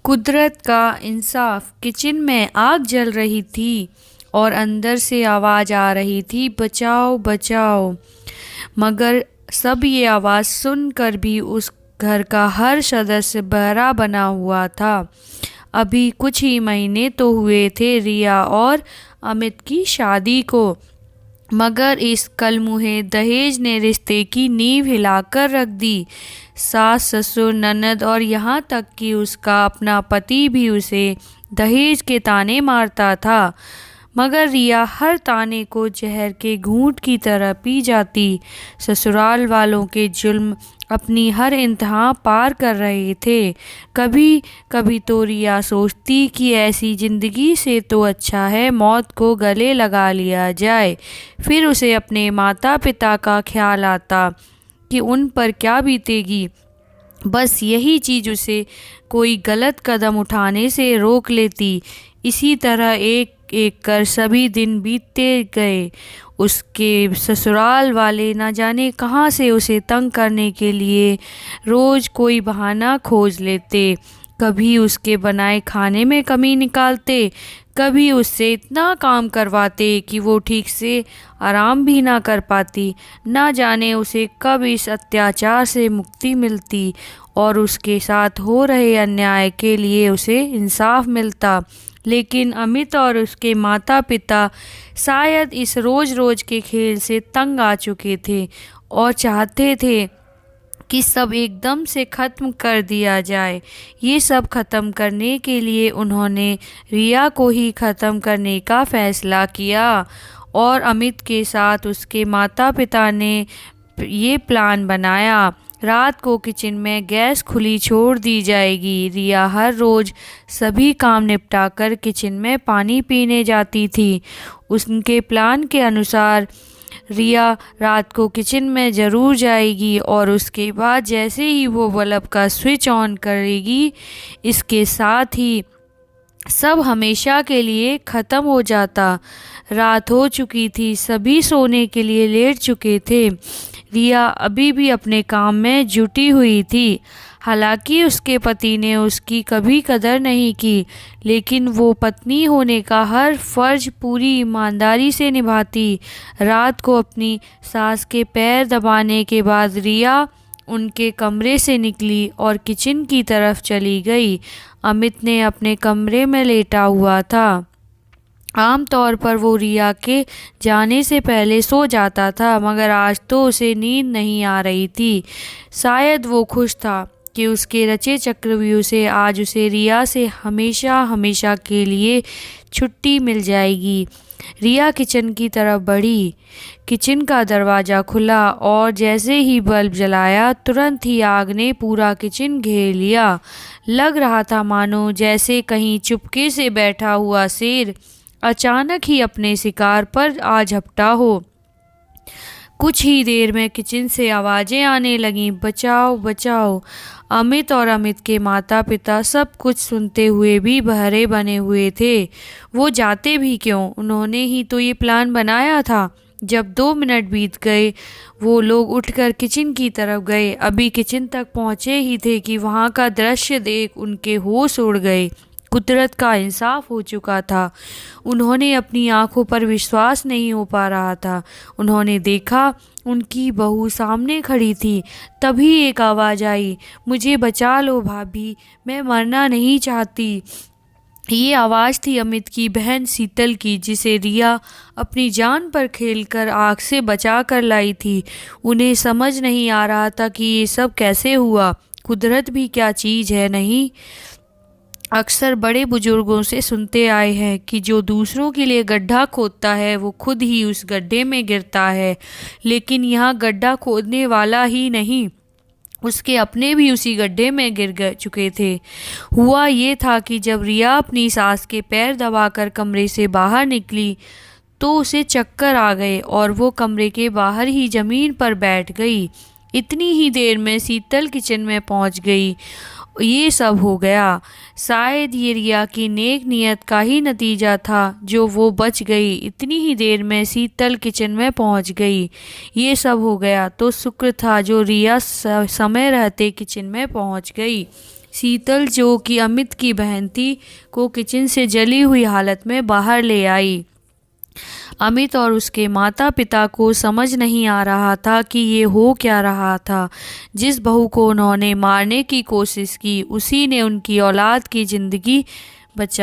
कुदरत का इंसाफ। किचन में आग जल रही थी और अंदर से आवाज़ आ रही थी, बचाओ बचाओ। मगर सब ये आवाज़ सुनकर भी उस घर का हर सदस्य बहरा बना हुआ था। अभी कुछ ही महीने तो हुए थे रिया और अमित की शादी को, मगर इस कलमुहे दहेज ने रिश्ते की नींव हिलाकर रख दी। सास ससुर ननद और यहाँ तक कि उसका अपना पति भी उसे दहेज के ताने मारता था, मगर रिया हर ताने को जहर के घूंट की तरह पी जाती। ससुराल वालों के जुल्म अपनी हर इंतहा पार कर रहे थे। कभी कभी तो रिया सोचती कि ऐसी जिंदगी से तो अच्छा है मौत को गले लगा लिया जाए। फिर उसे अपने माता पिता का ख्याल आता कि उन पर क्या बीतेगी। बस यही चीज़ उसे कोई गलत कदम उठाने से रोक लेती। इसी तरह एक एक कर सभी दिन बीतते गए। उसके ससुराल वाले न जाने कहाँ से उसे तंग करने के लिए रोज़ कोई बहाना खोज लेते। कभी उसके बनाए खाने में कमी निकालते, कभी उससे इतना काम करवाते कि वो ठीक से आराम भी ना कर पाती। ना जाने उसे कब इस अत्याचार से मुक्ति मिलती और उसके साथ हो रहे अन्याय के लिए उसे इंसाफ मिलता। लेकिन अमित और उसके माता पिता शायद इस रोज रोज के खेल से तंग आ चुके थे और चाहते थे कि सब एकदम से ख़त्म कर दिया जाए। ये सब ख़त्म करने के लिए उन्होंने रिया को ही ख़त्म करने का फ़ैसला किया और अमित के साथ उसके माता पिता ने ये प्लान बनाया। रात को किचन में गैस खुली छोड़ दी जाएगी। रिया हर रोज़ सभी काम निपटाकर किचन में पानी पीने जाती थी। उनके प्लान के अनुसार रिया रात को किचन में ज़रूर जाएगी और उसके बाद जैसे ही वो बल्ब का स्विच ऑन करेगी, इसके साथ ही सब हमेशा के लिए ख़त्म हो जाता। रात हो चुकी थी, सभी सोने के लिए लेट चुके थे। रिया अभी भी अपने काम में जुटी हुई थी। हालांकि उसके पति ने उसकी कभी कदर नहीं की, लेकिन वो पत्नी होने का हर फर्ज पूरी ईमानदारी से निभाती। रात को अपनी सास के पैर दबाने के बाद रिया उनके कमरे से निकली और किचन की तरफ चली गई। अमित ने अपने कमरे में लेटा हुआ था। आमतौर पर वो रिया के जाने से पहले सो जाता था, मगर आज तो उसे नींद नहीं आ रही थी। शायद वो खुश था कि उसके रचे चक्रव्यूह से आज उसे रिया से हमेशा हमेशा के लिए छुट्टी मिल जाएगी। रिया किचन की तरफ बढ़ी। किचन का दरवाज़ा खुला और जैसे ही बल्ब जलाया, तुरंत ही आग ने पूरा किचन घेर लिया। लग रहा था मानो जैसे कहीं चुपके से बैठा हुआ शेर अचानक ही अपने शिकार पर आ झपटा हो। कुछ ही देर में किचन से आवाज़ें आने लगीं, बचाओ बचाओ। अमित और अमित के माता पिता सब कुछ सुनते हुए भी बहरे बने हुए थे। वो जाते भी क्यों, उन्होंने ही तो ये प्लान बनाया था। जब 2 मिनट बीत गए, वो लोग उठकर किचन की तरफ गए। अभी किचन तक पहुँचे ही थे कि वहाँ का दृश्य देख उनके होश उड़ गए। कुदरत का इंसाफ हो चुका था। उन्होंने अपनी आंखों पर विश्वास नहीं हो पा रहा था। उन्होंने देखा, उनकी बहू सामने खड़ी थी। तभी एक आवाज़ आई, मुझे बचा लो भाभी, मैं मरना नहीं चाहती। ये आवाज़ थी अमित की बहन शीतल की, जिसे रिया अपनी जान पर खेलकर आग से बचा कर लाई थी। उन्हें समझ नहीं आ रहा था कि ये सब कैसे हुआ। कुदरत भी क्या चीज़ है, नहीं? अक्सर बड़े बुजुर्गों से सुनते आए हैं कि जो दूसरों के लिए गड्ढा खोदता है वो खुद ही उस गड्ढे में गिरता है। लेकिन यहाँ गड्ढा खोदने वाला ही नहीं, उसके अपने भी उसी गड्ढे में गिर चुके थे। हुआ ये था कि जब रिया अपनी सास के पैर दबाकर कमरे से बाहर निकली तो उसे चक्कर आ गए और वो कमरे के बाहर ही ज़मीन पर बैठ गई। इतनी ही देर में शीतल किचन में पहुंच गई। ये सब हो गया शायद ये रिया की नेक नियत का ही नतीजा था जो वो बच गई। इतनी ही देर में शीतल किचन में पहुंच गई। ये सब हो गया तो शुक्र था जो रिया समय रहते किचन में पहुंच गई। शीतल, जो कि अमित की बहन थी, को किचन से जली हुई हालत में बाहर ले आई। अमित और उसके माता पिता को समझ नहीं आ रहा था कि ये हो क्या रहा था। जिस बहू को उन्होंने मारने की कोशिश की, उसी ने उनकी औलाद की जिंदगी बचा